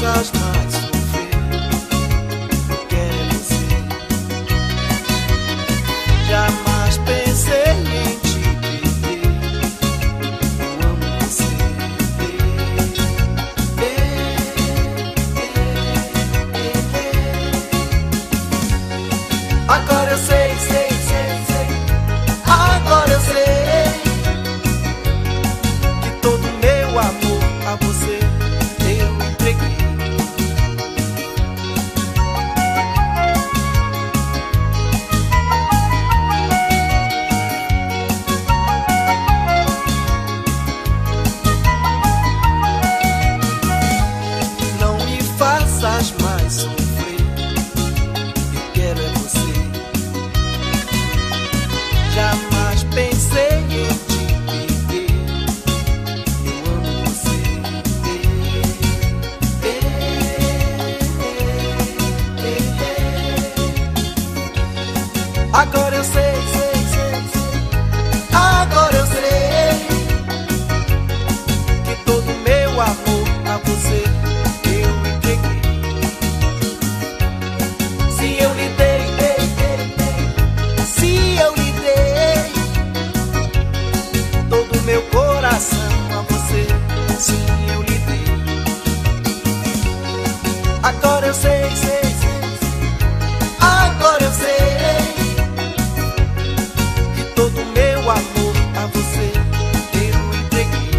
faças mais sofrer. Eu quero é você. Jamais pensei em te perder. Eu amo você. Agora eu sei, sei, sei, sei. Agora eu sei que todo meu amor a você eu entreguei. Não me faças mais sofrer. Eu quero é você. Jamais pensei em te perder. Eu amo você. Agora eu sei, sei, sei, sei. Agora eu sei que todo meu amor a você eu entreguei. Se eu lhe dei, dei, dei, dei. Se eu lhe dei todo meu coração a você, sim, eu lhe dei. Agora eu sei, sei, sei, sei. Agora eu sei que todo meu amor a você eu entreguei.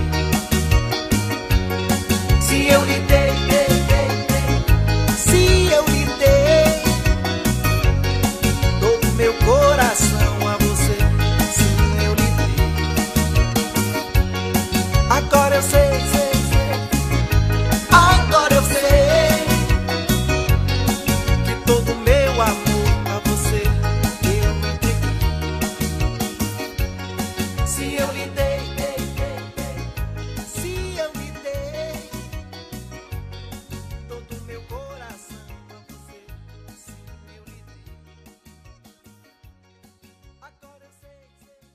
Se eu lhe dei, dei, dei, dei. Se eu lhe dei todo meu coração a você, sim, eu lhe dei. Agora eu sei, sei, sei. Agora eu sei que todo meu amor a você eu entreguei. Se eu lhe dei, dei, dei, dei. Se eu lhe dei todo meu coração a você, sim, eu lhe dei. Agora eu sei, sei, sei.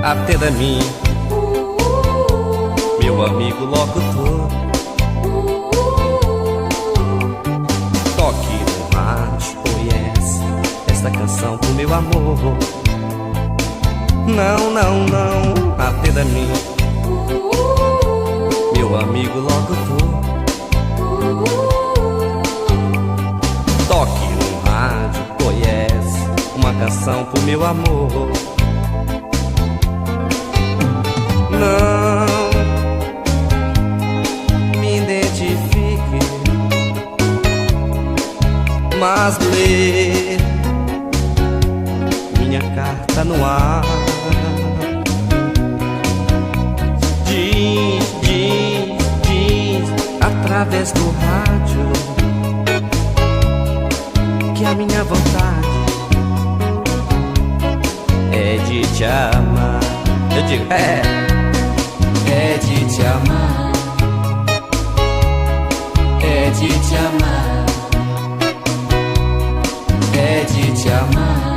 Atenda a mim, meu amigo locutor. Toque no rádio, oh yes, esta canção pro meu amor. Não, não, não, atenda a mim, meu amigo locutor. Toque no rádio, oh yes, uma canção pro meu amor. Não me identifique, mas lê minha carta no ar. Diz, diz, diz através do rádio que a minha vontade é de te amar. Eu digo, é de te amar, é de te amar, é de te amar,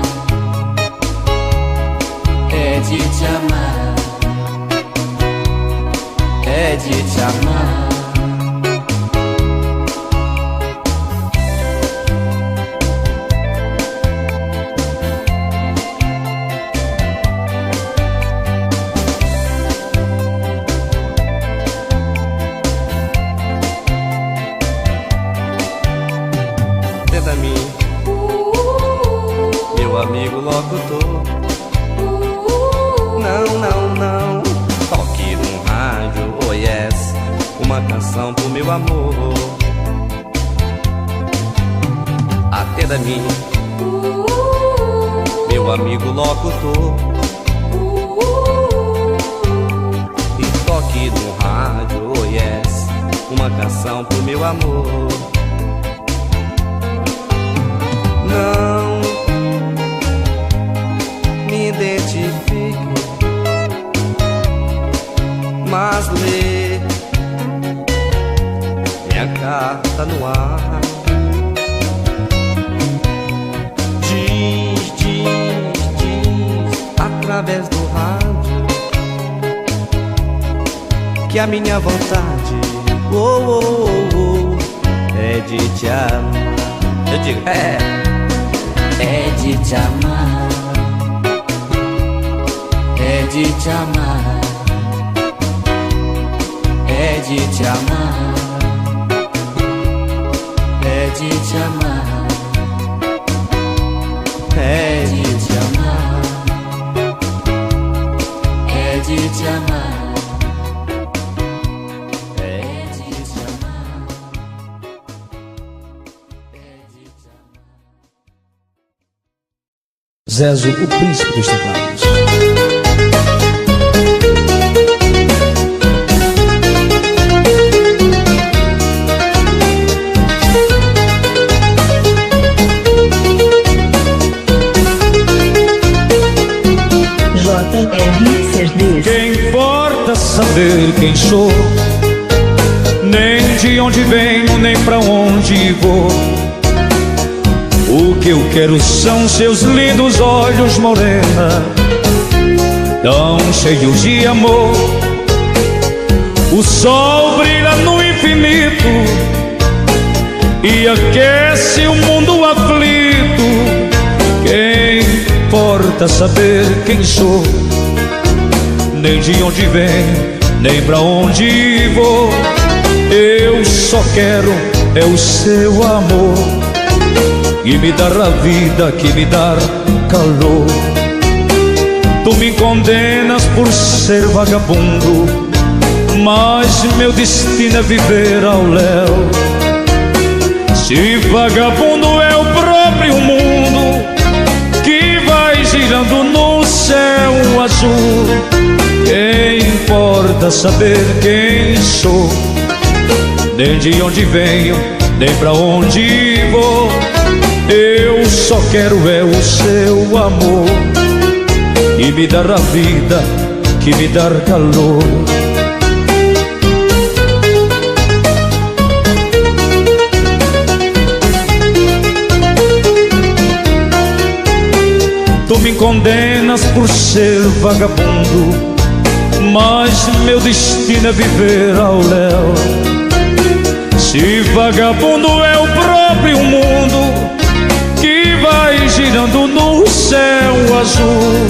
é de te amar, é de te amar. Meu amigo locutor, não, não, não, toque no rádio, oh yes, uma canção pro meu amor. Atenda a mim, meu amigo locutor, e toque no rádio, oh yes, uma canção pro meu amor. Não me identifique, mas faz ler minha carta no ar. Diz, através do rádio, que a minha vontade é de te amar. Eu digo, é de te amar, é de te amar, é de te amar, é de te amar, é de te amar, é de te amar. Zezo, o príncipe dos teclados. JR Quem importa saber quem sou, nem de onde venho, nem pra onde vou. O que eu quero são seus lindos olhos, morena, tão cheios de amor. O sol brilha no infinito e aquece o mundo aflito. Quem importa saber quem sou, nem de onde venho, nem pra onde vou. Eu só quero é o seu amor, que me dar a vida, que me dar calor. Tu me condenas por ser vagabundo, mas meu destino é viver ao léu. Se vagabundo é o próprio mundo que vai girando no céu azul, quem importa saber quem sou, nem de onde venho, nem pra onde vou. Eu só quero é o seu amor, que me dar a vida, que me dar calor. Tu me condenas por ser vagabundo, mas meu destino é viver ao léu. Se vagabundo é o próprio mundo que vai girando no céu azul,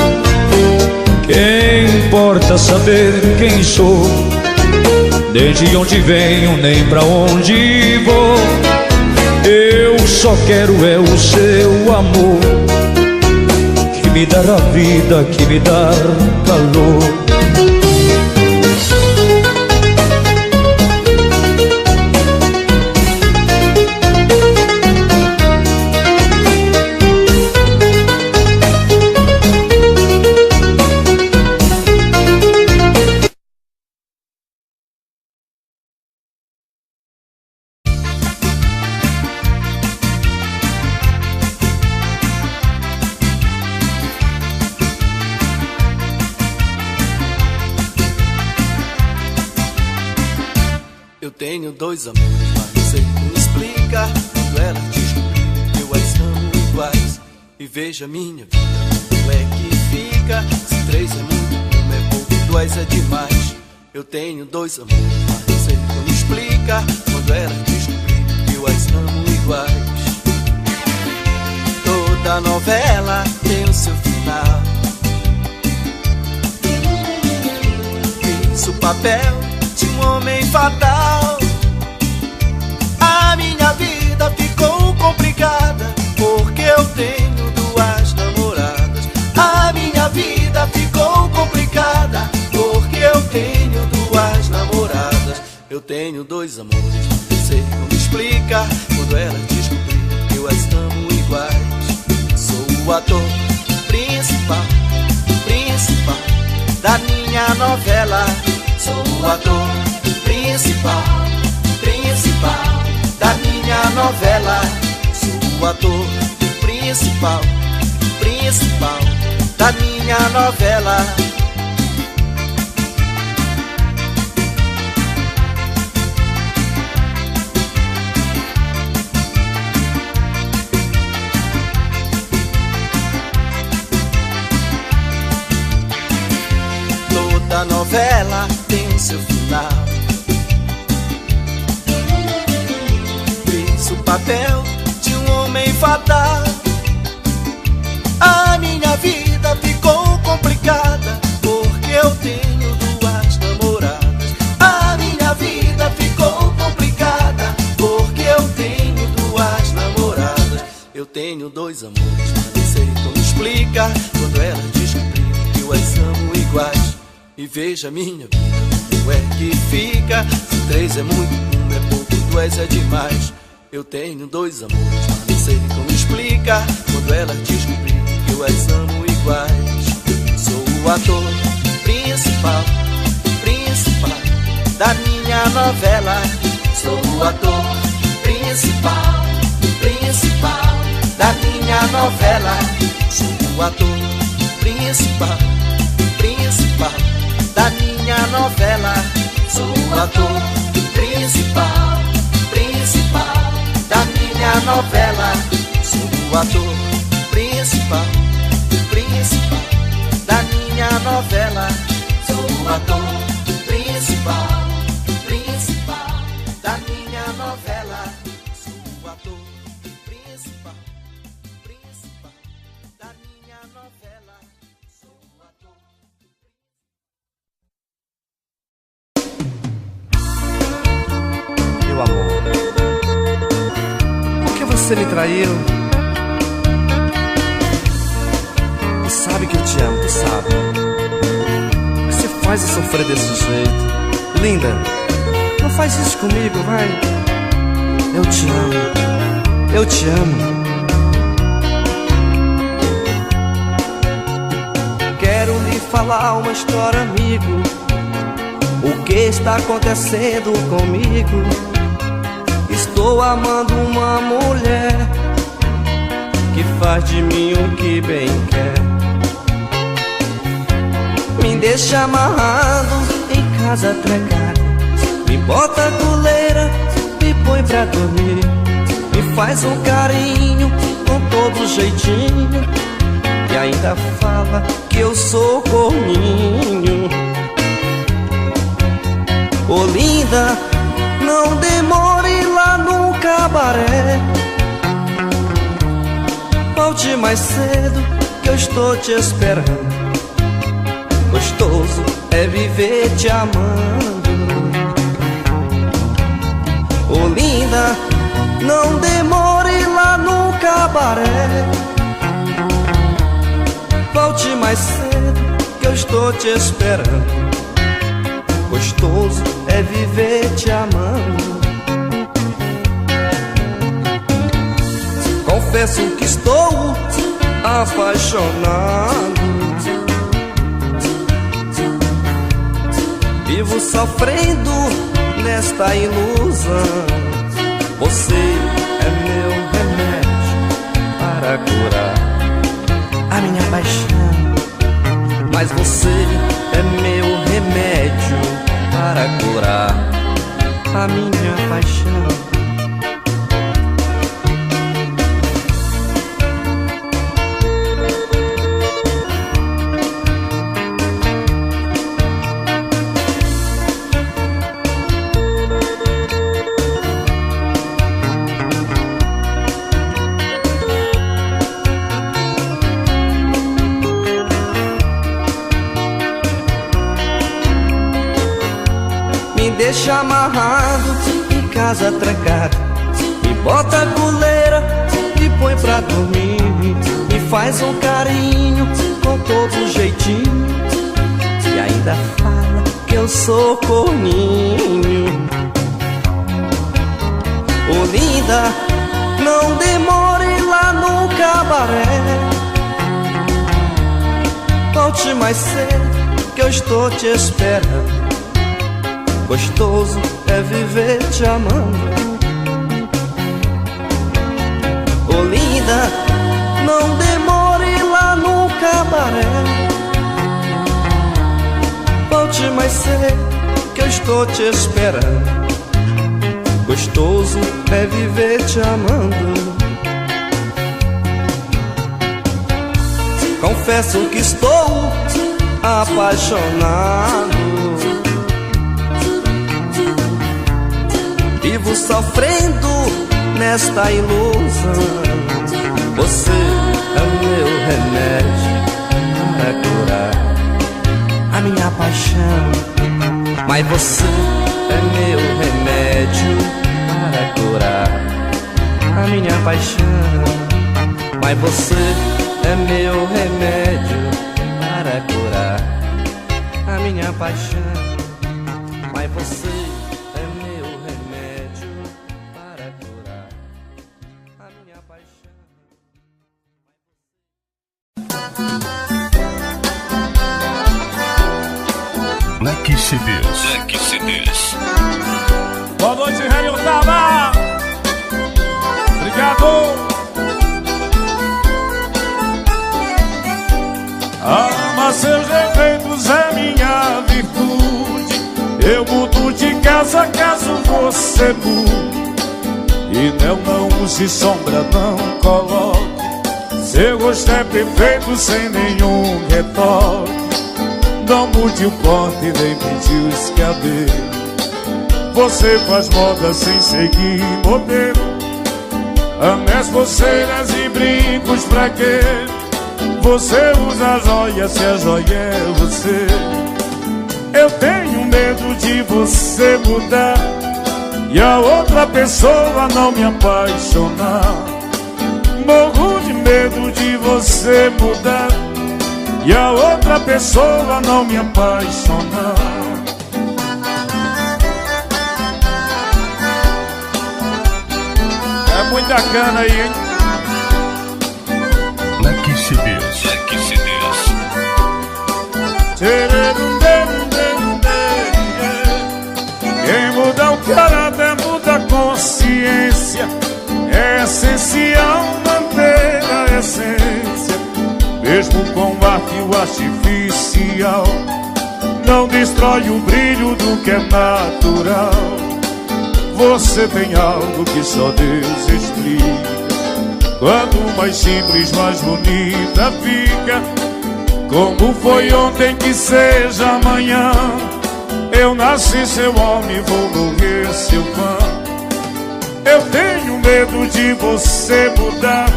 quem importa saber quem sou, nem de onde venho, nem pra onde vou. Eu só quero é o seu amor, que me dar a vida, que me dar calor. Eu tenho dois amores, mas não sei como explicar. Quando ela descobriu que eu as amo iguais. E veja minha vida, como é que fica? Se três é muito, um é pouco, dois é demais. Eu tenho dois amores, mas não sei como explicar. Quando ela descobriu que eu as amo iguais. Toda novela tem o seu final. Fiz o papel de um homem fatal. A minha vida ficou complicada porque eu tenho duas namoradas. A minha vida ficou complicada porque eu tenho duas namoradas. Eu tenho dois amores, não sei como explicar. Quando ela descobriu que eu as amo iguais. Sou o ator principal da minha novela. Sou o ator principal da minha novela. Sou o ator principal da minha novela. novela tem o seu final. Fiz o papel de um homem fatal. A minha vida ficou complicada porque eu tenho duas namoradas. A minha vida ficou complicada porque eu tenho duas namoradas. Eu tenho dois amores, mas não sei como explicar quando elas descobriram que eu as amo iguais. E veja minha vida, como é que fica? Se três é muito, um é pouco, dois é demais. Eu tenho dois amores, mas não sei como explicar quando elas descobriram que eu as amo iguais. Sou o ator principal da minha novela. Sou o ator principal da minha novela. Sou o ator principal da minha novela. Sou o ator principal da minha novela. Sou o ator principal da minha novela. Sou o ator principal da minha novela. Sou o ator principal da minha novela. Sou o ator. Meu amor, por que você me traiu? Tu sabe que eu te amo, tu sabe. Você faz eu sofrer desse jeito. Linda, não faz isso comigo, vai. Eu te amo, eu te amo. Quero lhe falar uma história, amigo. O que está acontecendo comigo? Estou amando uma mulher que faz de mim o que bem quer. Me deixa amarrado em casa trancado, me bota a coleira, me põe pra dormir, me faz um carinho com todo jeitinho e ainda fala que eu sou corninho. Ô linda, não demore lá no cabaré, volte mais cedo que eu estou te esperando. Gostoso é viver te amando. Ô linda, não demore lá no cabaré, volte mais cedo que eu estou te esperando. Gostoso é viver te amando. Confesso que estou apaixonado, vivo sofrendo nesta ilusão. Você é meu remédio para curar a minha paixão, mas você é meu remédio para curar a minha paixão. Deixa amarrado em casa trancado, me bota a coleira, me põe pra dormir, me faz um carinho com todo jeitinho e ainda fala que eu sou corninho. Ô linda, não demore lá no cabaré, volte mais cedo que eu estou te esperando. Gostoso é viver te amando. Ô linda, não demore lá no cabaré, volte mais cedo que eu estou te esperando. Gostoso é viver te amando. Confesso que estou apaixonado, sofrendo nesta ilusão. Você é o meu remédio para curar a minha paixão. Mas você é meu remédio para curar a minha paixão. Mas você é meu remédio para curar a minha paixão. Mas você é meu remédio para curar a minha paixão. Leque CDs. Boa noite, Hélio Tava. Obrigado. Ama seus defeitos é minha virtude. Eu mudo de casa caso você mude. E não use sombra, não coloque. Seu rosto é perfeito sem nenhum retoque. Não mude o corte nem pinte os cabelos. Você faz moda sem seguir modelo. Anéis, pulseiras e brincos pra quê? Você usa joia se a joia é você. Eu tenho medo de você mudar e a outra pessoa não me apaixonar. Morro de medo de você mudar e a outra pessoa não me apaixonar. É muita cana aí, hein? Leque CDs. Quem muda o caráter muda a consciência. É essencial manter a essência, mesmo com arte artificial. Não destrói o brilho do que é natural. Você tem algo que só Deus explica. Quanto mais simples, mais bonita fica. Como foi ontem que seja amanhã. Eu nasci seu homem, vou morrer seu fã. Eu tenho medo de você mudar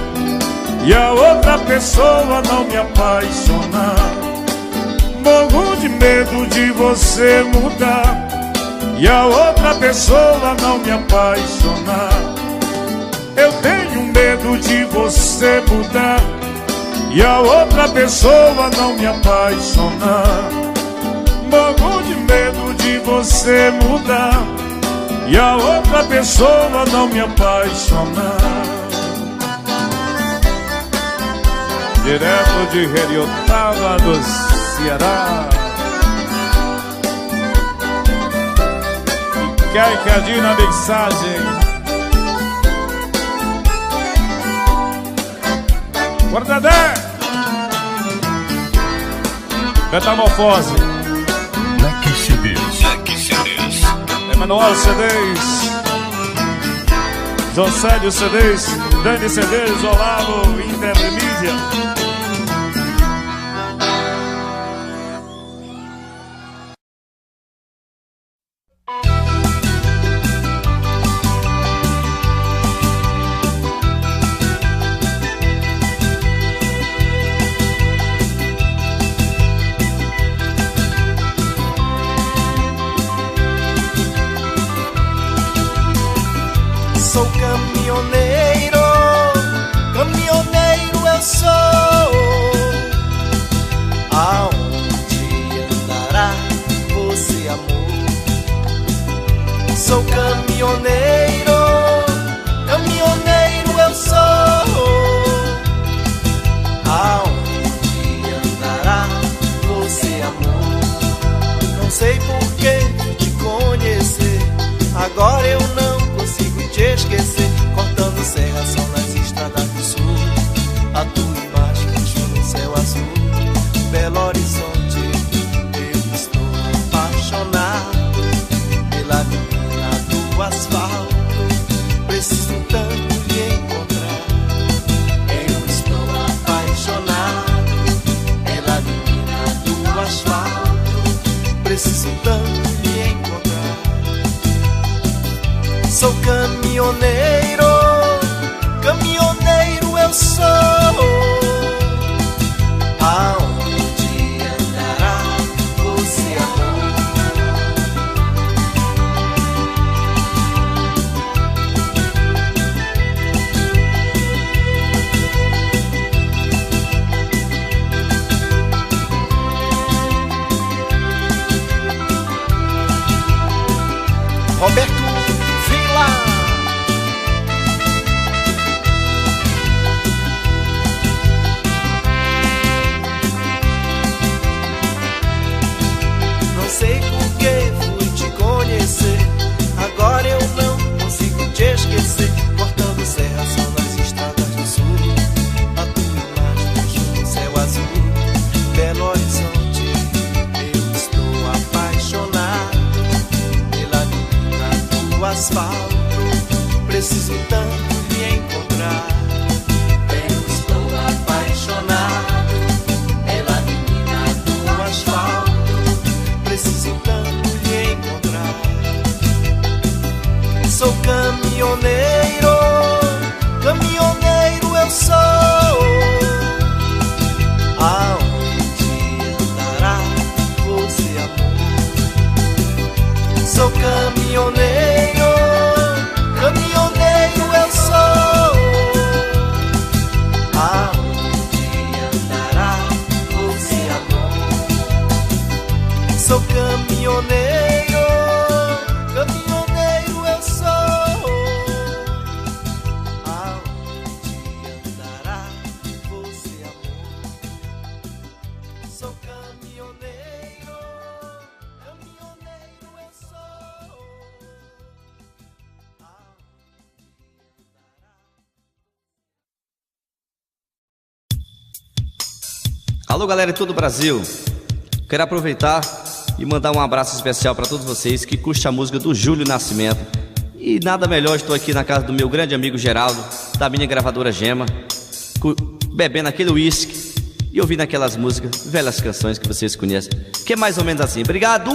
e a outra pessoa não me apaixonar. Morro de medo de você mudar e a outra pessoa não me apaixonar. Eu tenho medo de você mudar e a outra pessoa não me apaixonar. Morro de medo de você mudar e a outra pessoa não me apaixonar. Direto de Heriotava do Ceará. E cai cadinho na mensagem. Guardadé. Metamorfose. Leque CDs. Emanuel CDs, Josélio CDs, Dani CDs, Olavo Intermídia. Sou caminhoneiro, caminhoneiro eu sou. Aonde andará você, amor? Sou caminhoneiro, caminhoneiro eu sou. Aonde andará você, amor? Não sei por que te conhecer, agora eu não consigo te esquecer. Cortando serra só nas estradas do sul, a tua imagem deixou no céu azul. Belo Horizonte, eu estou apaixonado pela menina do asfalto. Preciso tanto lhe encontrar. Eu estou apaixonado pela menina do asfalto. Preciso tanto lhe encontrar. Sou caminhoneiro, caminhoneiro eu sou. Aonde andará você, amor? Roberto Vila. Não sei por que fui te conhecer, agora eu não consigo te esquecer. Cortando serra só nas estradas do sul, a tua imagem no céu azul, Belo Horizonte. Eu estou apaixonado pela menina do asfalto, preciso tanto me encontrar. Eu estou apaixonado pela menina do asfalto, preciso tanto me encontrar. Sou caminhoneiro, caminhoneiro eu sou. Aonde andará você, amor? Sou caminhoneiro, caminhoneiro eu sou. Aonde andará você, amor? Sou caminhoneiro, caminhoneiro eu sou. Aonde andará você, amor? Sou caminhoneiro, caminhoneiro eu sou. Alô, galera de todo o Brasil. Quero aproveitar e mandar um abraço especial para todos vocês que curtem a música do Júlio Nascimento. E nada melhor, estou aqui na casa do meu grande amigo Geraldo, da minha gravadora Gema, bebendo aquele uísque e ouvindo aquelas músicas, velhas canções que vocês conhecem, que é mais ou menos assim. Obrigado!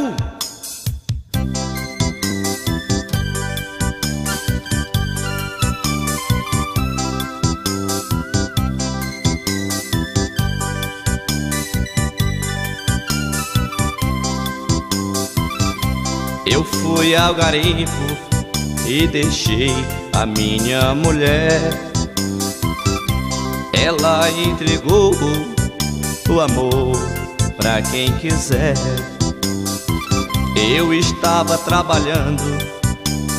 Eu fui ao garimpo e deixei a minha mulher. Ela entregou o amor pra quem quiser. Eu estava trabalhando,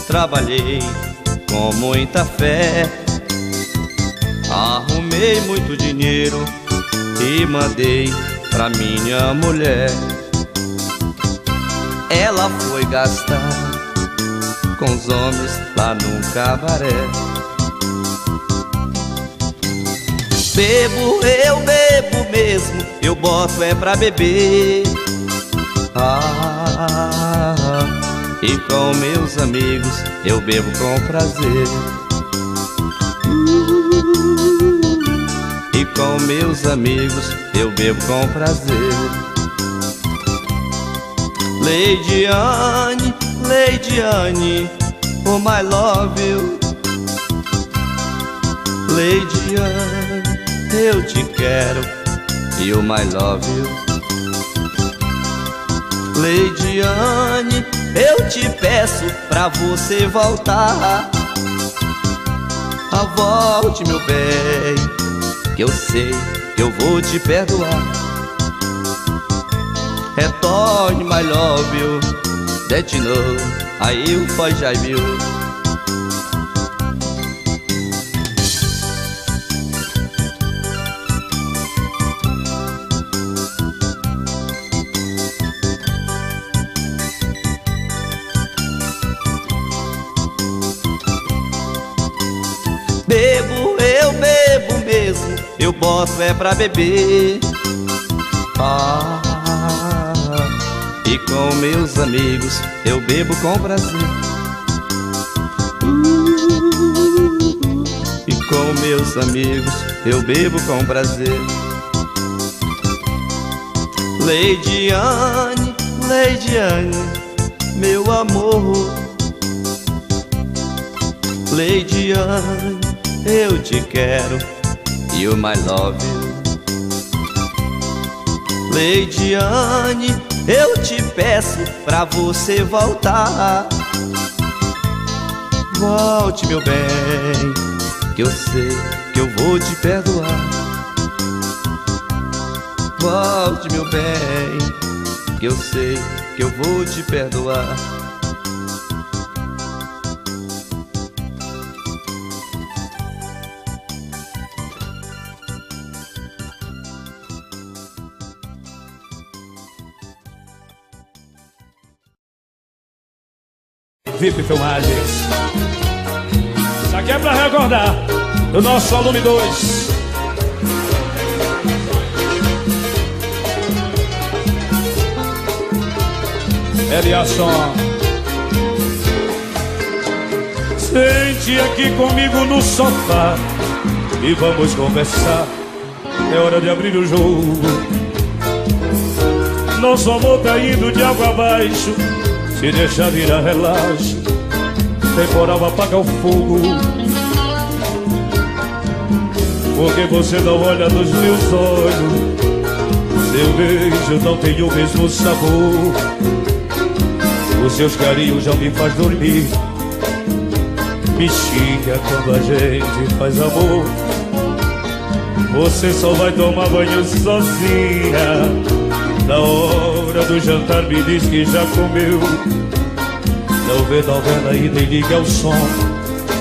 trabalhei com muita fé. Arrumei muito dinheiro e mandei pra minha mulher. Ela foi gastar com os homens lá num cabaré. Bebo, eu bebo mesmo, eu boto é pra beber. E com meus amigos eu bebo com prazer. E com meus amigos eu bebo com prazer. Lady Anne, Lady Anne, oh my love you. Lady Anne, eu te quero, you my love you. Lady Anne, eu te peço pra você voltar. Volte, meu bem, que eu sei que eu vou te perdoar. Retorne, my love you, that you know I will forgive you. Bebo, eu bebo mesmo, eu boto é pra beber. E com meus amigos eu bebo com prazer. E com meus amigos eu bebo com prazer. Lady Anne, meu amor, Lady Anne, eu te quero, you my love you. Lady Anne, eu te peço pra você voltar. Volte, meu bem, que eu sei que eu vou te perdoar. Volte, meu bem, que eu sei que eu vou te perdoar. VIP Filmagens. Isso aqui é pra recordar do nosso volume 2. Eliasson. Sente aqui comigo no sofá e vamos conversar. É hora de abrir o jogo. Nosso amor tá indo de água abaixo. Se deixar virar relaxo, temporal apaga o fogo. Porque você não olha nos meus olhos, seu beijo não tem o mesmo sabor. Os seus carinhos já me faz dormir, me xinga quando a gente faz amor. Você só vai tomar banho sozinha. Na hora do jantar me diz que já comeu. Não vê novela e nem liga o som.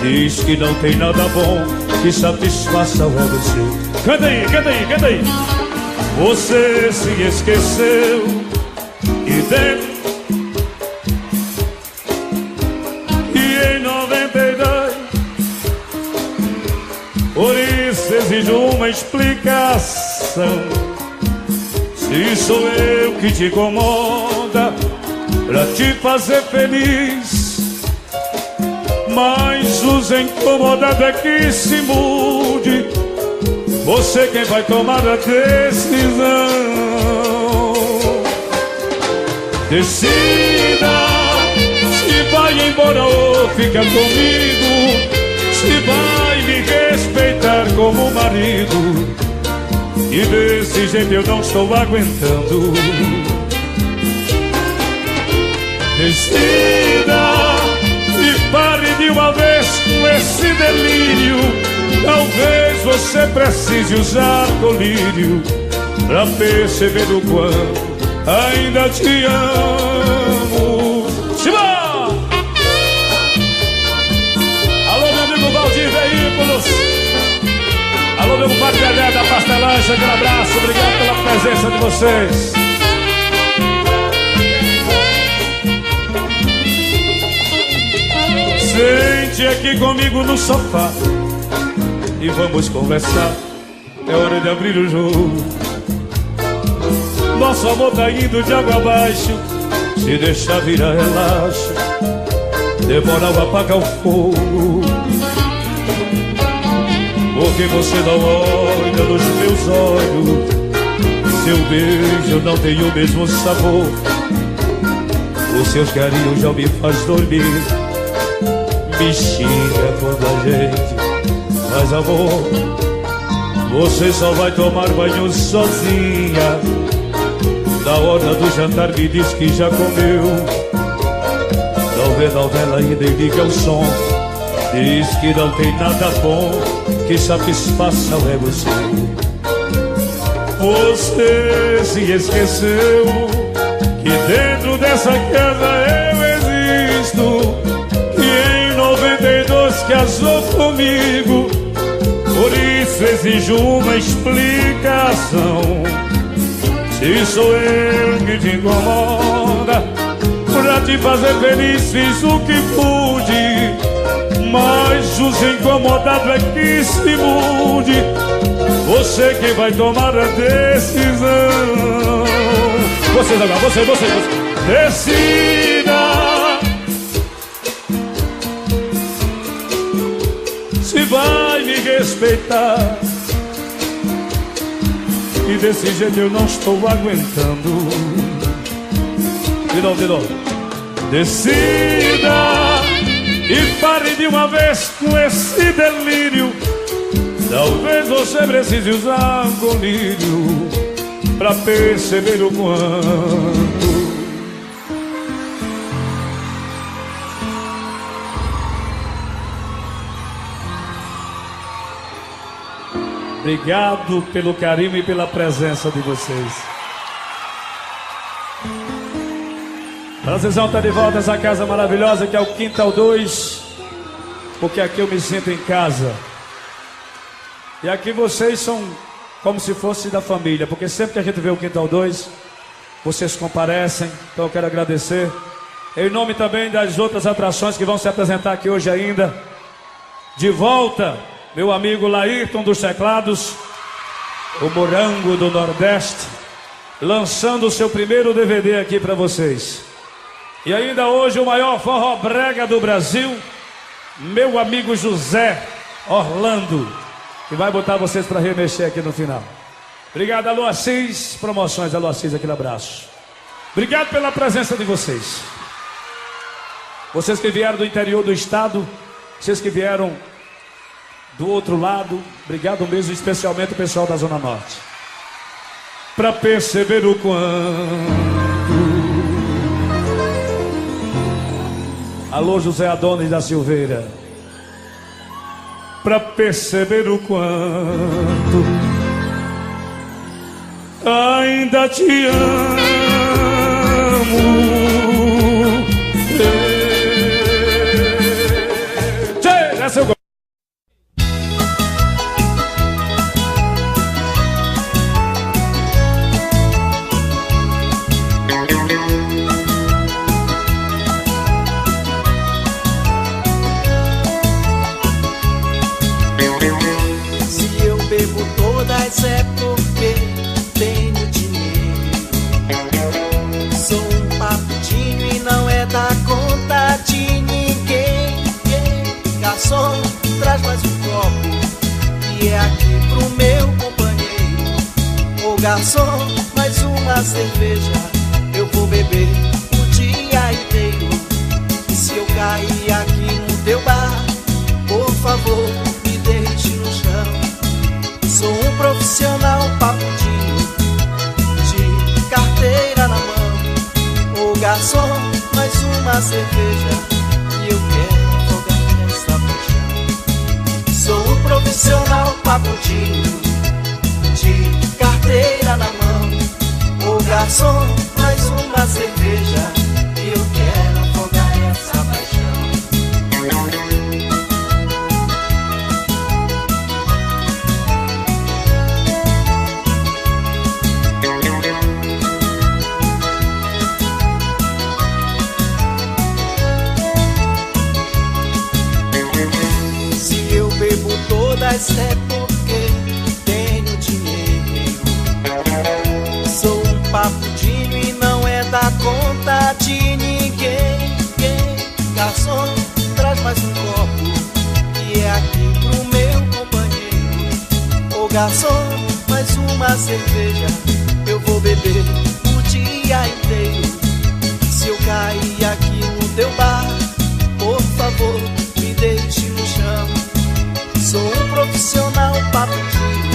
Diz que não tem nada bom que satisfaça o ego seu. Canta aí, canta aí, canta aí. Você se esqueceu e dentro e em 92. Por isso exijo uma explicação. Se sou eu que te incomoda pra te fazer feliz, mas os incomodados é que se mude. Você quem vai tomar a decisão. Decida se vai embora ou fica comigo, se vai me respeitar como marido. E desse jeito eu não estou aguentando. Decida e pare de uma vez com esse delírio. Talvez você precise usar colírio pra perceber o quanto ainda te amo. Simão! Alô, meu amigo Valdir Veículos. Alô, meu compadre Dedé da Pastelancha, aquele abraço, obrigado pela presença de vocês. Sente aqui comigo no sofá e vamos conversar. É hora de abrir o jogo. Nosso amor tá indo de água abaixo. Se deixar virar relaxo, demora apagar o fogo. Porque você não olha nos meus olhos, seu beijo não tem o mesmo sabor. Os seus carinhos já me faz dormir, me xinga quando a gente faz amor. Você só vai tomar banho sozinha. Na hora do jantar me diz que já comeu. Não vê novela e nem liga o som. Diz que não tem nada bom que satisfaça o ego seu. Você se esqueceu que dentro dessa casa eu existo, que em 92 casou comigo. Por isso exijo uma explicação. Se sou eu que te incomoda pra te fazer feliz, fiz o que pude, mas os incomodados é que se mude. Você que vai tomar a decisão. Vocês agora, você. Decida se vai me respeitar. E desse jeito eu não estou aguentando. De novo. Decida E pare de uma vez com esse delírio. Talvez você precise usar um colírio pra perceber o quanto obrigado pelo carinho e pela presença de vocês. Prazerzão estar de volta a essa casa maravilhosa que é o Quintal 2, porque aqui eu me sinto em casa. E aqui vocês são como se fosse da família, porque sempre que a gente vê o Quintal 2, vocês comparecem. Então eu quero agradecer em nome também das outras atrações que vão se apresentar aqui hoje ainda. De volta, meu amigo Laírton dos teclados, o Morango do Nordeste, lançando o seu primeiro DVD aqui para vocês. E ainda hoje o maior forró brega do Brasil, meu amigo José Orlando, que vai botar vocês para remexer aqui no final. Obrigado, Alô Assis Promoções, Alô Assis, aquele abraço. Obrigado pela presença de vocês. Vocês que vieram do interior do estado, vocês que vieram do outro lado, obrigado mesmo, especialmente o pessoal da Zona Norte. Pra perceber o quanto. Alô, José Adonis da Silveira. Pra perceber o quanto ainda te amo. Tchê, seu gol. É porque tenho dinheiro. Sou um papudinho e não é da conta de ninguém. Garçom, traz mais um copo e é aqui pro meu companheiro. Ô garçom, mais uma cerveja, eu vou beber o dia inteiro. E se eu cair aqui no teu bar, por favor, me deixe no chão. Sou um profissional papudinho, de carteira na mão. Ô garçom, mais uma cerveja e eu quero afogar essa paixão. Sou um profissional papudinho, de carteira na mão. Ô garçom, mais uma cerveja e eu quero afogar essa paixão. É porque tenho dinheiro. Sou um papudinho e não é da conta de ninguém. Garçom, traz mais um copo e é aqui pro meu companheiro. Ô garçom, mais uma cerveja, eu vou beber o dia inteiro. Se eu cair aqui no teu bar, por favor, me deixe no chão. Sou um profissional papudinho,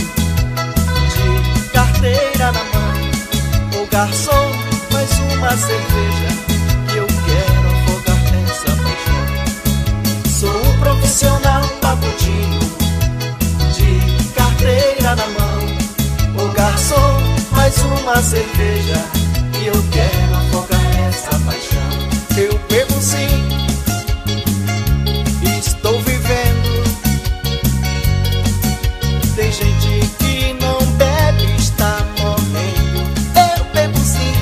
de carteira na mão. Ô garçom, mais uma cerveja que eu quero afogar essa paixão. Sou um profissional papudinho, de carteira na mão. Ô garçom, mais uma cerveja que eu quero afogar essa paixão. Eu bebo sim, estou vivendo. Tem gente que não bebe, está morrendo. Eu bebo sim,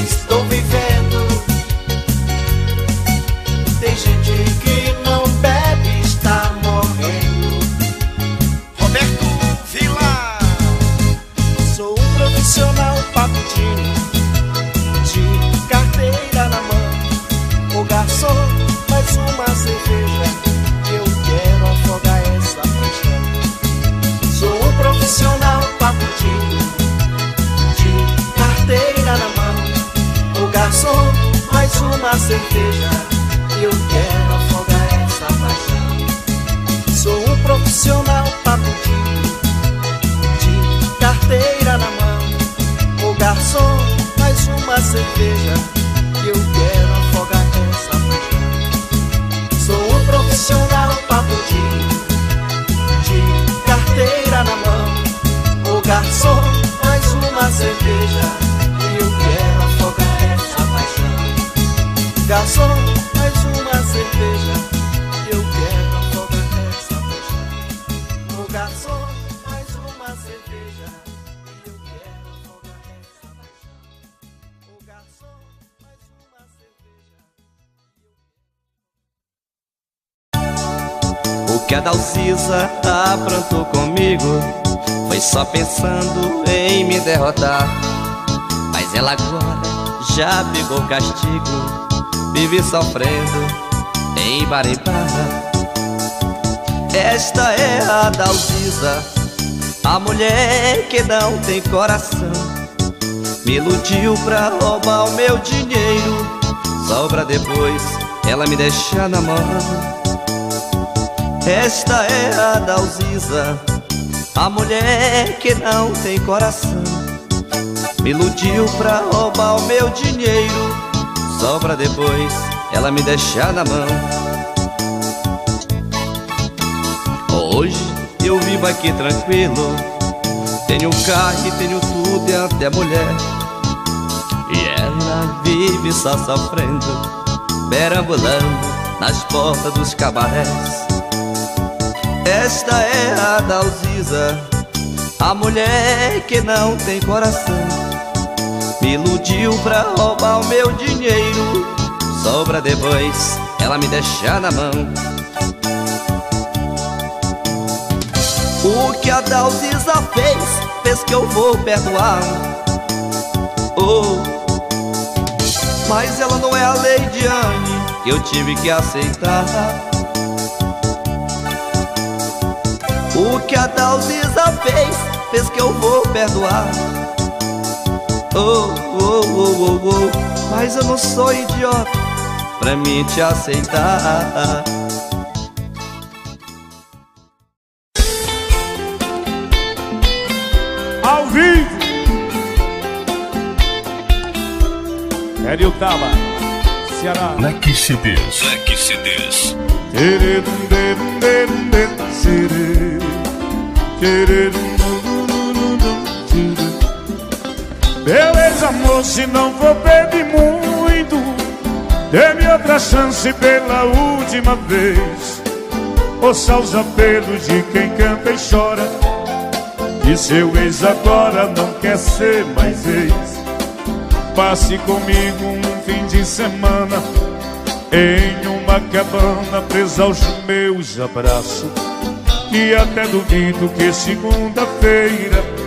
estou vivendo. Tem gente que não bebe, está morrendo. Roberto Vila. Sou um profissional papudinho, uma cerveja, eu quero afogar essa paixão. Sou um profissional papudinho, de carteira na mão. Ô garçom, mais uma cerveja, eu quero afogar essa paixão. Sou um profissional papudinho, de carteira na mão. Ô garçom, mais uma cerveja, eu quero afogar essa paixão. Garçom, mais uma cerveja, eu quero afogar essa paixão. Ô garçom, mais uma cerveja, eu quero afogar essa paixão. Ô garçom, mais uma cerveja. O que a Dalcisa aprontou comigo foi só pensando em me derrotar. Mas ela agora já pegou castigo, vive sofrendo em Maribara. Esta é a Dalcisa, a mulher que não tem coração. Me iludiu pra roubar o meu dinheiro, só pra depois ela me deixar na mão. Esta é a Dalcisa, a mulher que não tem coração. Me iludiu pra roubar o meu dinheiro, só pra depois ela me deixar na mão. Hoje eu vivo aqui tranquilo, tenho carro e tenho tudo e até mulher. E ela vive só sofrendo, perambulando nas portas dos cabarés. Esta é a Dalcisa, a mulher que não tem coração. Me iludiu pra roubar o meu dinheiro, só pra depois ela me deixar na mão. O que a Dalcisa fez que eu vou perdoar. Oh, mas ela não é a Lady Anne que eu tive que aceitar. O que a Dalcisa fez que eu vou perdoar. Oh, oh, oh, oh, oh, mas eu não sou idiota pra mim te aceitar. Ao vivo, Eriutaba, Ceará. Leque CDs. Leque CDs. Beleza, moço, se não for pedir muito, dê-me outra chance pela última vez. Ouça os apelos de quem canta e chora, que seu ex agora não quer ser mais ex. Passe comigo um fim de semana em uma cabana presa aos meus abraços, e até duvido que segunda-feira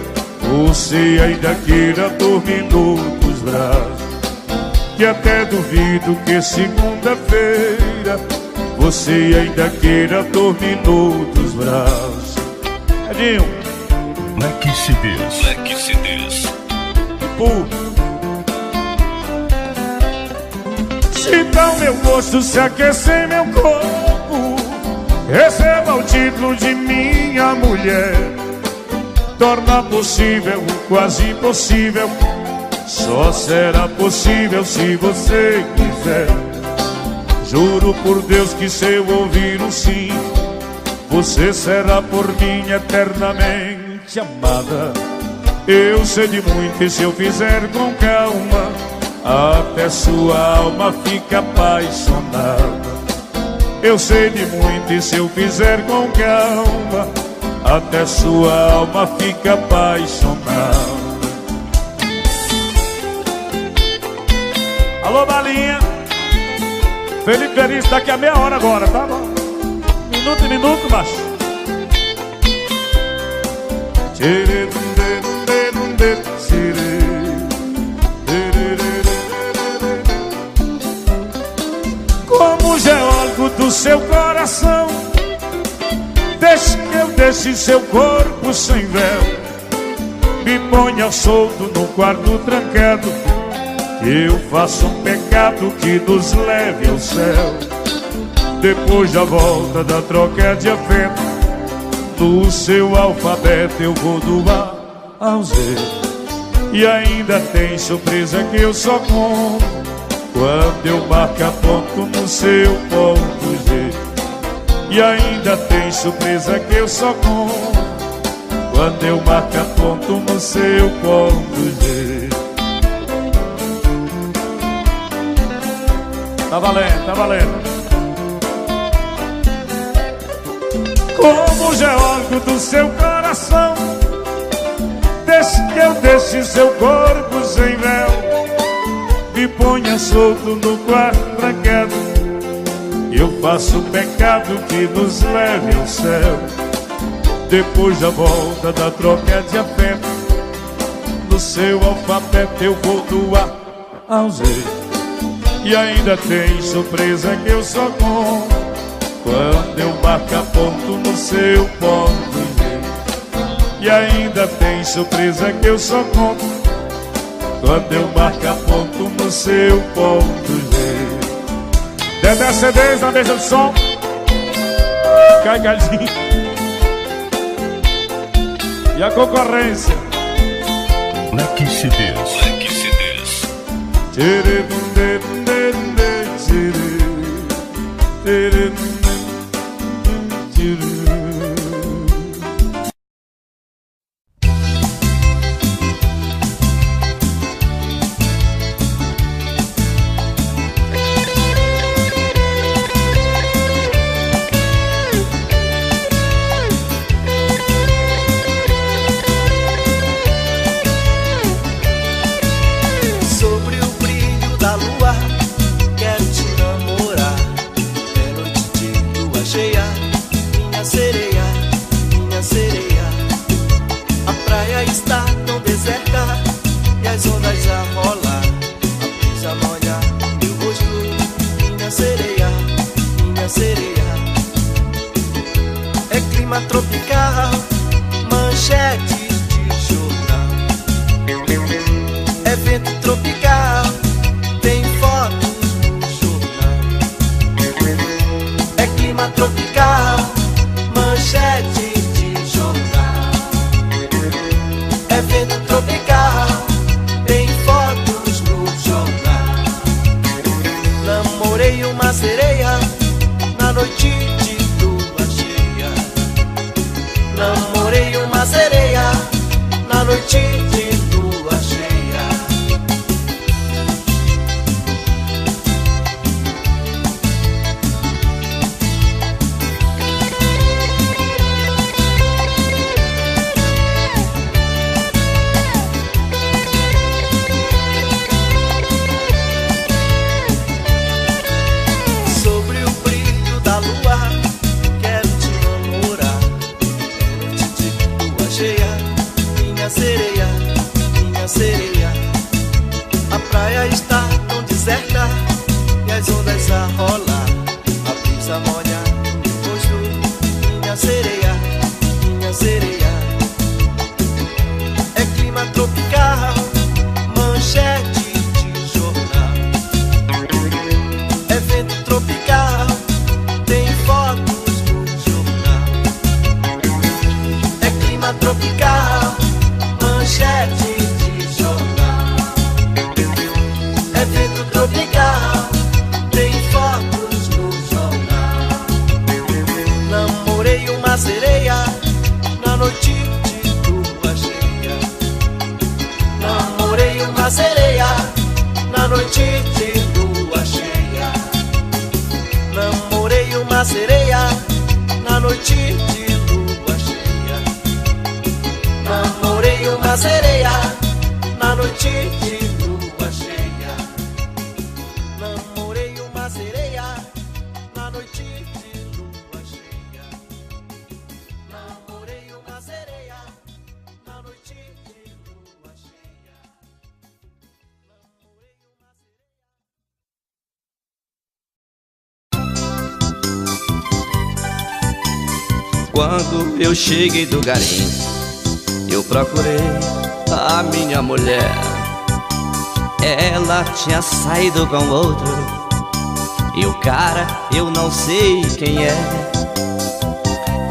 você ainda queira dormir nos braços. Que até duvido que segunda-feira você ainda queira dormir nos braços. Edinho, Leque CDs. Leque CDs. Sinta o meu gosto se aquecer meu corpo, receba o título de minha mulher. Torna possível o quase impossível, só será possível se você quiser. Juro por Deus que se eu ouvir um sim, você será por mim eternamente amada. Eu sei de muito e se eu fizer com calma, até sua alma fica apaixonada. Eu sei de muito e se eu fizer com calma, até sua alma fica apaixonada. Alô, Balinha, Felipe Veríssimo, daqui a meia hora agora, tá bom? Minuto em minuto, macho. Como geólogo do seu coração, deixe que eu deixe seu corpo sem véu. Me ponha solto no quarto trancado, Eu faço um pecado que nos leve ao céu. Depois da volta da troca de afeto, no seu alfabeto eu vou do A ao Z. E ainda tem surpresa que eu só conto quando eu marco ponto no seu ponto G. E ainda tem surpresa que eu só conto quando eu marco ponto no seu ponto G. Tá valendo, tá valendo. Como geólogo do seu coração, deixe que eu deixe seu corpo sem véu, me ponha solto no quarto trancado. Eu faço um pecado que nos leve ao céu. Depois da volta da troca de afeto, no seu alfabeto eu vou do A ao Z. E ainda tem surpresa que eu só conto quando eu marco ponto no seu ponto G. E ainda tem surpresa que eu só conto quando eu marco ponto no seu ponto G. Dedé CDs na mesa de som. Cai Galinho. E a concorrência Black CDs. Black CDs. Sobre o brilho da lua, quero te namorar. É noite de lua cheia, minha sereia, minha sereia. A praia está tão deserta e as ondas a rolar. A brisa molha meu rosto, minha sereia, minha sereia. É clima tropical, manchete de jornal. É vento tropical, tem fotos no jornal. É clima tropical, manchete de jornal. É vento tropical, tem fotos no jornal. Namorei uma sereia na noite de lua cheia. Namorei uma sereia na noite de lua cheia. Sobre o brilho da lua, quero te namorar. É noite de lua cheia, minha sereia, minha sereia. A praia está tão deserta e as ondas a rolar. A brisa molha meu rosto, minha sereia, minha sereia. É clima tropical, manchete de jornal. É vento tropical, tem fotos no jornal. É clima tropical, manchete de jornal. É vento tropical, tem fotos no jornal. Namorei uma sereia na noite de lua cheia. Namorei uma sereia na noite de lua cheia. Namorei uma sereia na noite de lua cheia. Namorei uma sereia na noite de lua cheia. Namorei uma sereia na noite de lua cheia. Namorei uma sereia na noite de lua cheia. Namorei uma sereia. Quando eu cheguei do garimpo, eu procurei a minha mulher. Ela tinha saído com outro, e o cara eu não sei quem é.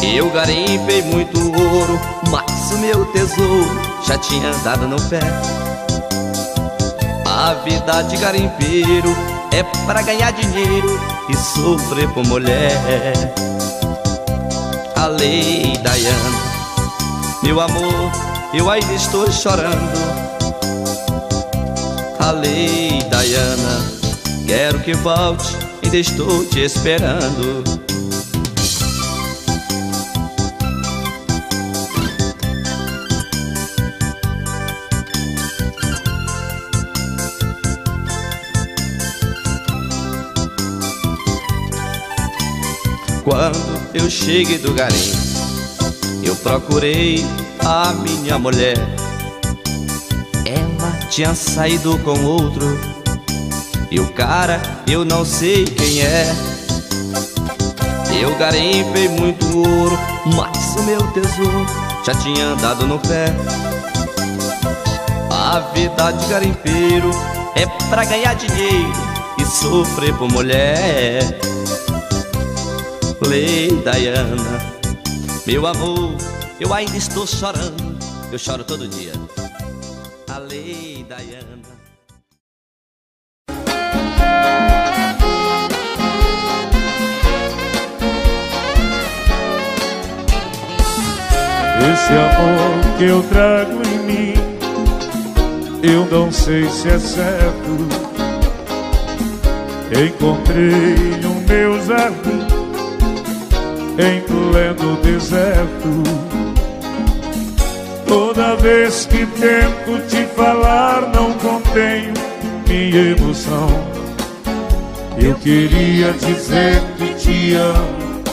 Eu garimpei muito ouro, mas o meu tesouro já tinha dado no pé. A vida de garimpeiro é pra ganhar dinheiro e sofrer por mulher. A lei Diana, meu amor, eu ainda estou chorando. A lei Diana, quero que volte, ainda estou te esperando. Quando eu cheguei do garimpo, eu procurei a minha mulher. Ela tinha saído com outro, e o cara eu não sei quem é. Eu garimpei muito ouro, mas o meu tesouro já tinha andado no pé. A vida de garimpeiro é pra ganhar dinheiro e sofrer por mulher. Lei Diana, meu amor, eu ainda estou chorando. Eu choro todo dia. A lei Diana. Esse amor que eu trago em mim, eu não sei se é certo. Encontrei no meu jardim, em pleno deserto. Toda vez que tento te falar, não contenho minha emoção. Eu queria dizer que te amo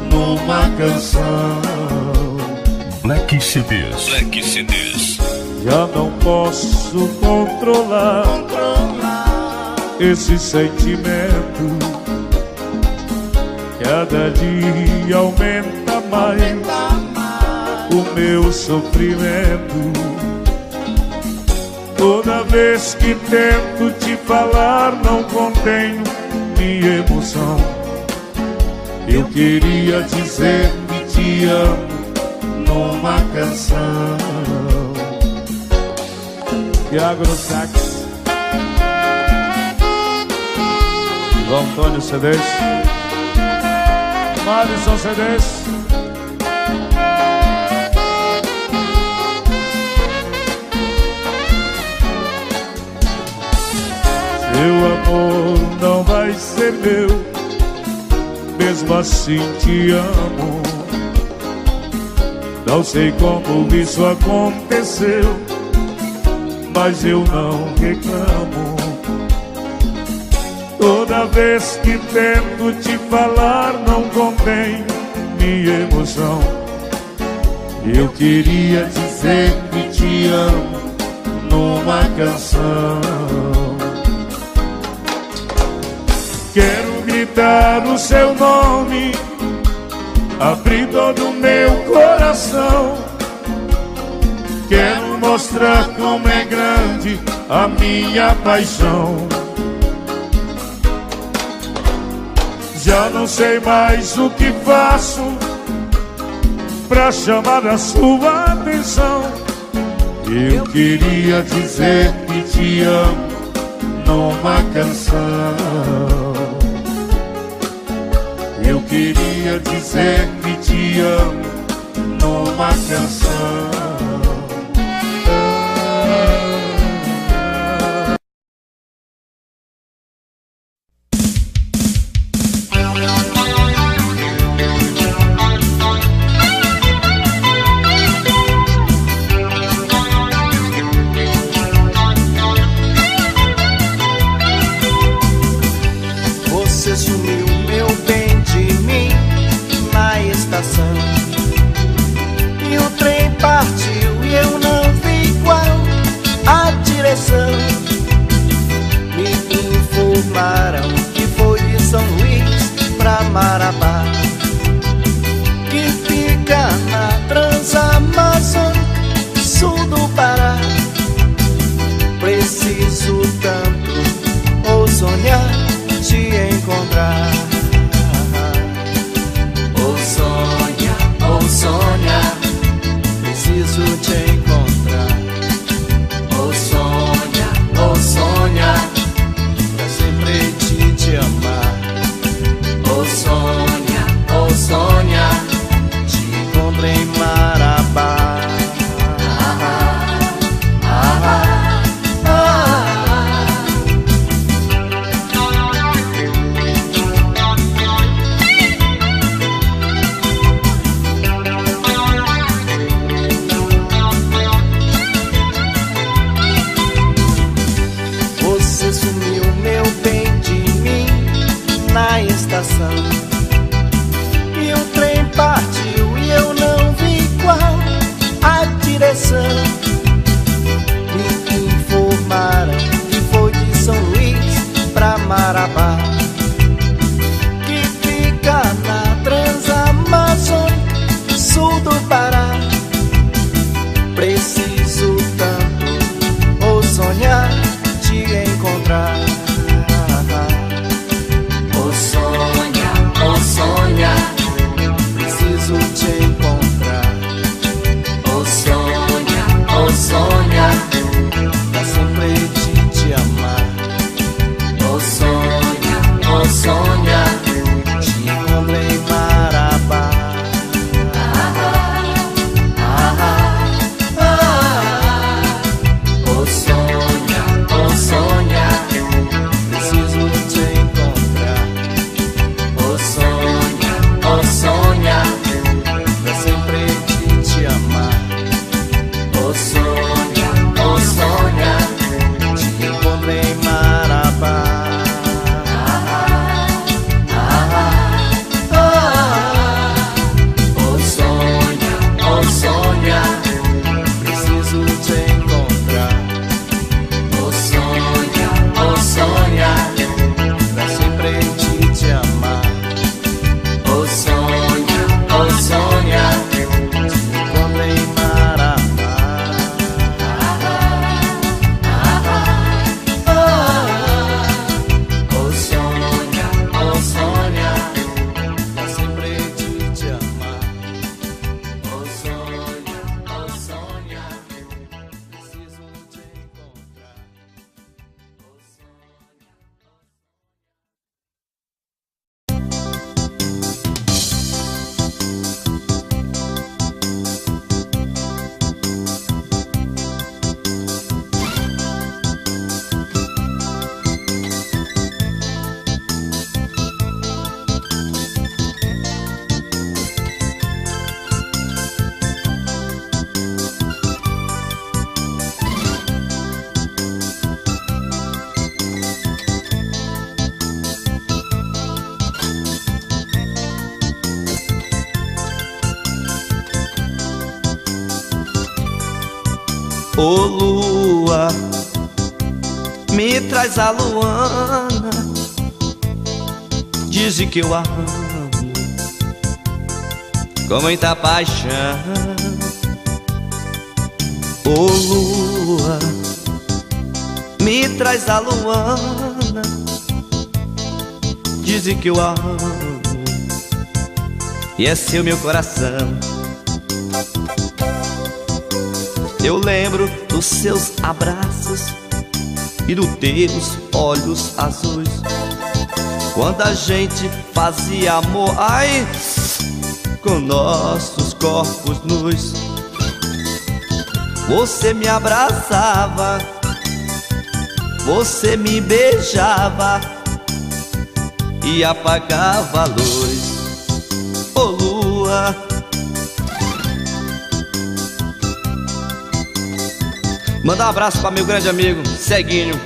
numa canção. Black CDs. Black CDs. Já não posso controlar esse sentimento. Cada dia aumenta mais o meu sofrimento. Toda vez que tento te falar, não contenho minha emoção. Eu queria dizer que te amo numa canção. Iago no sax, João Antônio CDs, Madison CDs. Seu amor não vai ser meu, mesmo assim te amo. Não sei como isso aconteceu, mas eu não reclamo. Toda vez que tento te falar, não contém minha emoção. Eu queria dizer que te amo numa canção. Quero gritar o seu nome, abrir todo o meu coração. Quero mostrar como é grande a minha paixão. Já não sei mais o que faço pra chamar a sua atenção. Eu queria dizer que te amo numa canção. Eu queria dizer que te amo numa canção. Você sumiu, meu bem, de mim na estação. E o trem partiu e eu não vi qual a direção. Me informaram que foi de São Luís pra Marabá, que fica na Transamazônica, sul do Pará. Preciso tanto Marabá, que fica na Transamazônica, sul do Pará. Preciso tanto ou sonhar te encontrar. Oh sonha, Preciso te encontrar. oh sonha, Pra sempre te amar. oh sonha, Te encontrei em Marabá. oh sonha, Preciso te encontrar. oh sonha, Pra sempre te amar. oh sonha, Te encontrei em Marabá. oh sonha, Preciso te encontrar. oh sonha, Pra sempre te amar. oh sonha, Te encontrei em Marabá. oh sonha, Pra sempre te amar. oh sonha, Preciso te encontrar. Ô lua, me traz a Luana, dizem que eu a amo com muita paixão. Ô lua, me traz a Luana, dizem que eu a amo e é seu meu coração. Eu lembro dos seus abraços e dos teus olhos azuis, quando a gente fazia amor, ai, com nossos corpos nus. Você me abraçava, você me beijava e apagava a luz. Ô lua, manda um abraço para meu grande amigo Ceguinho.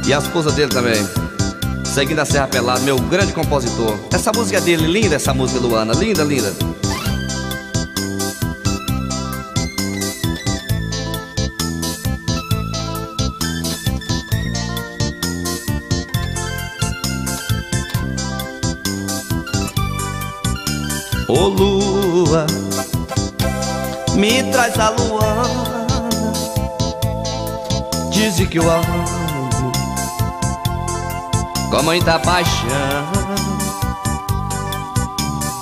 E a esposa dele também, Ceguinho da Serra Pelada, meu grande compositor. Essa música é dele, linda essa música, Luana, linda, linda. Ô lua, me traz a Luana, dizem que eu a amo com muita paixão.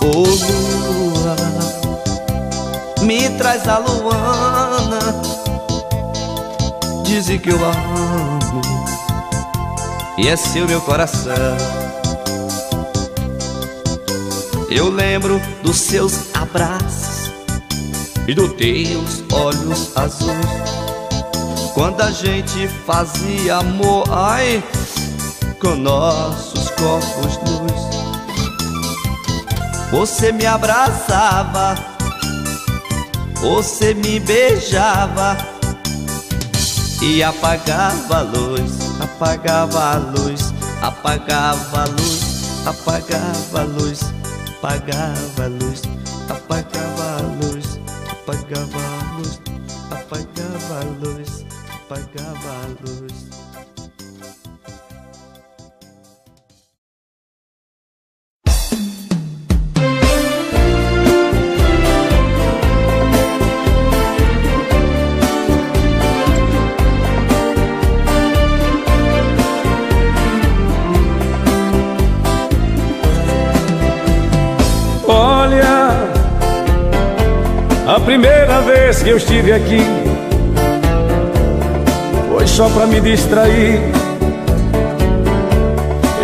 Ô lua, me traz a Luana, dizem que eu a amo e é seu meu coração. Eu lembro dos seus abraços e dos teus olhos azuis, quando a gente fazia amor, ai, com nossos corpos nus. Você me abraçava, você me beijava e apagava a luz, apagava a luz, apagava a luz, apagava a luz, apagava a luz, apagava a luz, apagava a luz, apagava a luz, apagava a luz. A primeira vez que eu estive aqui foi só pra me distrair.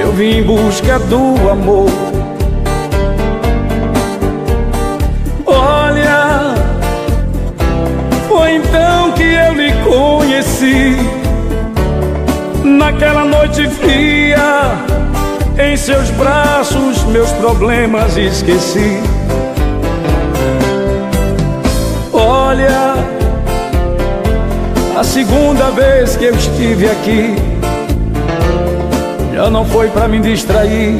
Eu vim em busca do amor. Olha, foi então que eu lhe conheci. Naquela noite fria, em seus braços meus problemas esqueci. Olha, a segunda vez que eu estive aqui já não foi pra me distrair.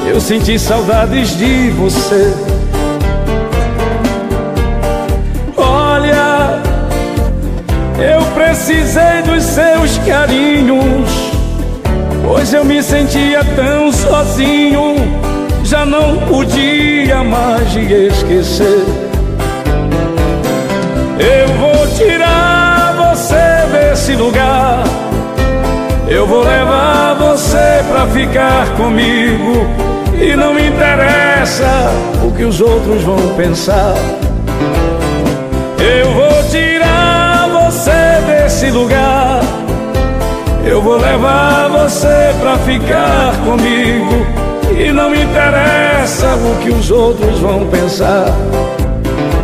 Eu senti saudades de você. Olha, eu precisei dos seus carinhos, pois eu me sentia tão sozinho. Já não podia mais te esquecer. Eu vou tirar você desse lugar, eu vou levar você pra ficar comigo. E não me interessa o que os outros vão pensar. Eu vou tirar você desse lugar, eu vou levar você pra ficar comigo. E não me interessa o que os outros vão pensar.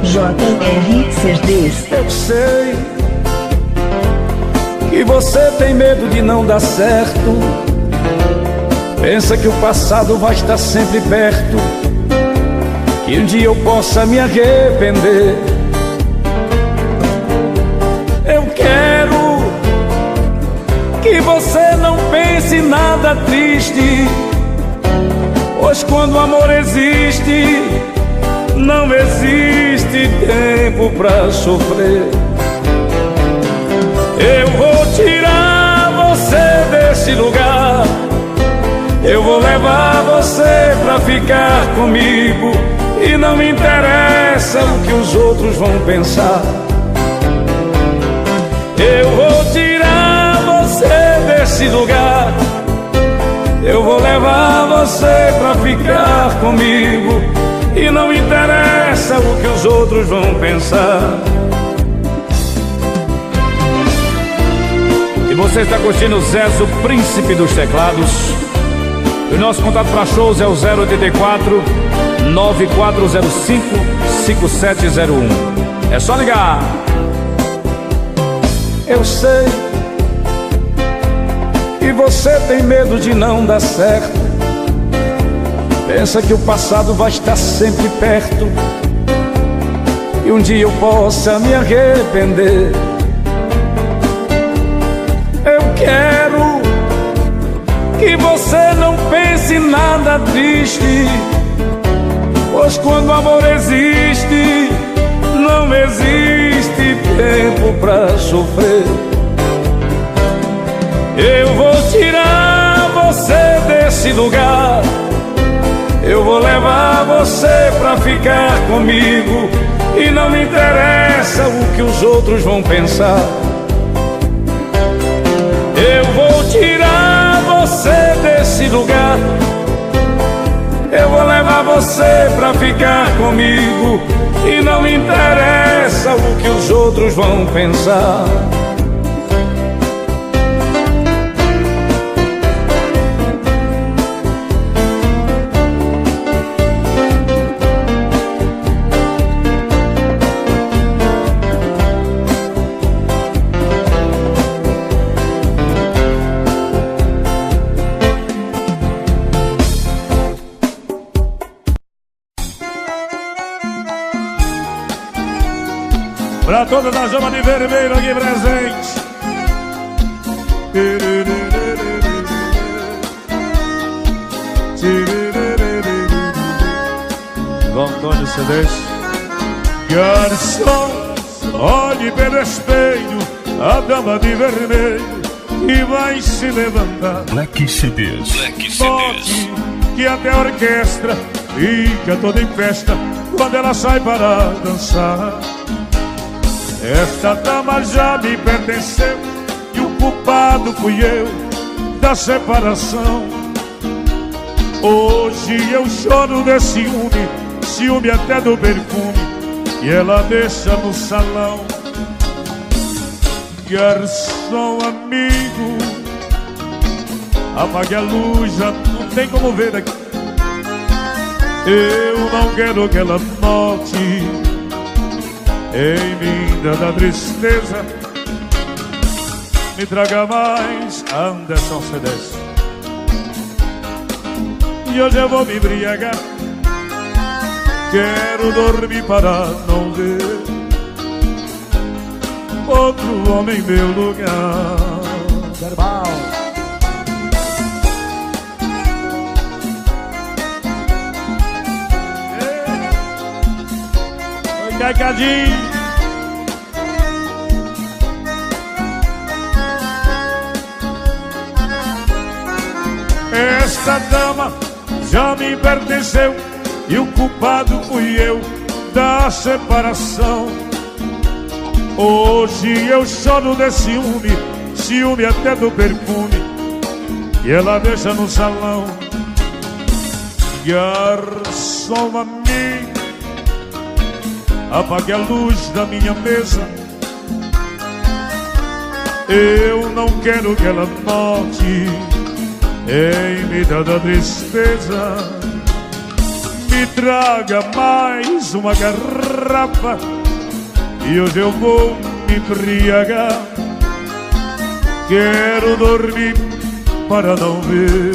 JR CDs. Eu sei que você tem medo de não dar certo. Pensa que o passado vai estar sempre perto, que um dia eu possa me arrepender. Eu quero que você não pense nada triste, pois quando o amor existe, não existe tempo pra sofrer. Eu vou tirar você desse lugar, eu vou levar você pra ficar comigo. E não me interessa o que os outros vão pensar. Eu vou tirar você desse lugar, eu vou levar você pra ficar comigo. E não me interessa o que os outros vão pensar. E você está curtindo o Zezo, príncipe dos teclados. E o nosso contato para shows é o 084 9405 5701. É só ligar. Eu sei que você tem medo de não dar certo. Pensa que o passado vai estar sempre perto, e um dia eu possa me arrepender. Eu quero que você não pense nada triste, pois quando o amor existe, não existe tempo pra sofrer. Eu vou tirar você desse lugar, eu vou levar você pra ficar comigo. E não me interessa o que os outros vão pensar. Eu vou tirar você desse lugar, eu vou levar você pra ficar comigo. E não me interessa o que os outros vão pensar. Pra toda a Joma de Vermelho aqui presente. Do Antônio CDs. Garçom, olhe pelo espelho a dama de vermelho que vai se levantar. Black CDs. Note que até a orquestra fica toda em festa quando ela sai para dançar. Esta dama já me pertenceu e o culpado fui eu da separação. Hoje eu choro de ciúme, ciúme até do perfume que ela deixa no salão. Garçom amigo, apague a luz, já não tem como ver daqui. Eu não quero que ela note em mim da tristeza. Me traga mais Anderson CDs. E hoje eu vou me embriagar. Quero dormir para não ver outro homem em meu lugar. Verbal. Oi, Cacadinho. Esta dama já me pertenceu e o culpado fui eu da separação. Hoje eu choro de ciúme, ciúme até do perfume que ela deixa no salão. Garçom amigo, apague a luz da minha mesa. Eu não quero que ela note em me da tristeza. Me traga mais uma garrafa e hoje eu vou me embriagar. Quero dormir para não ver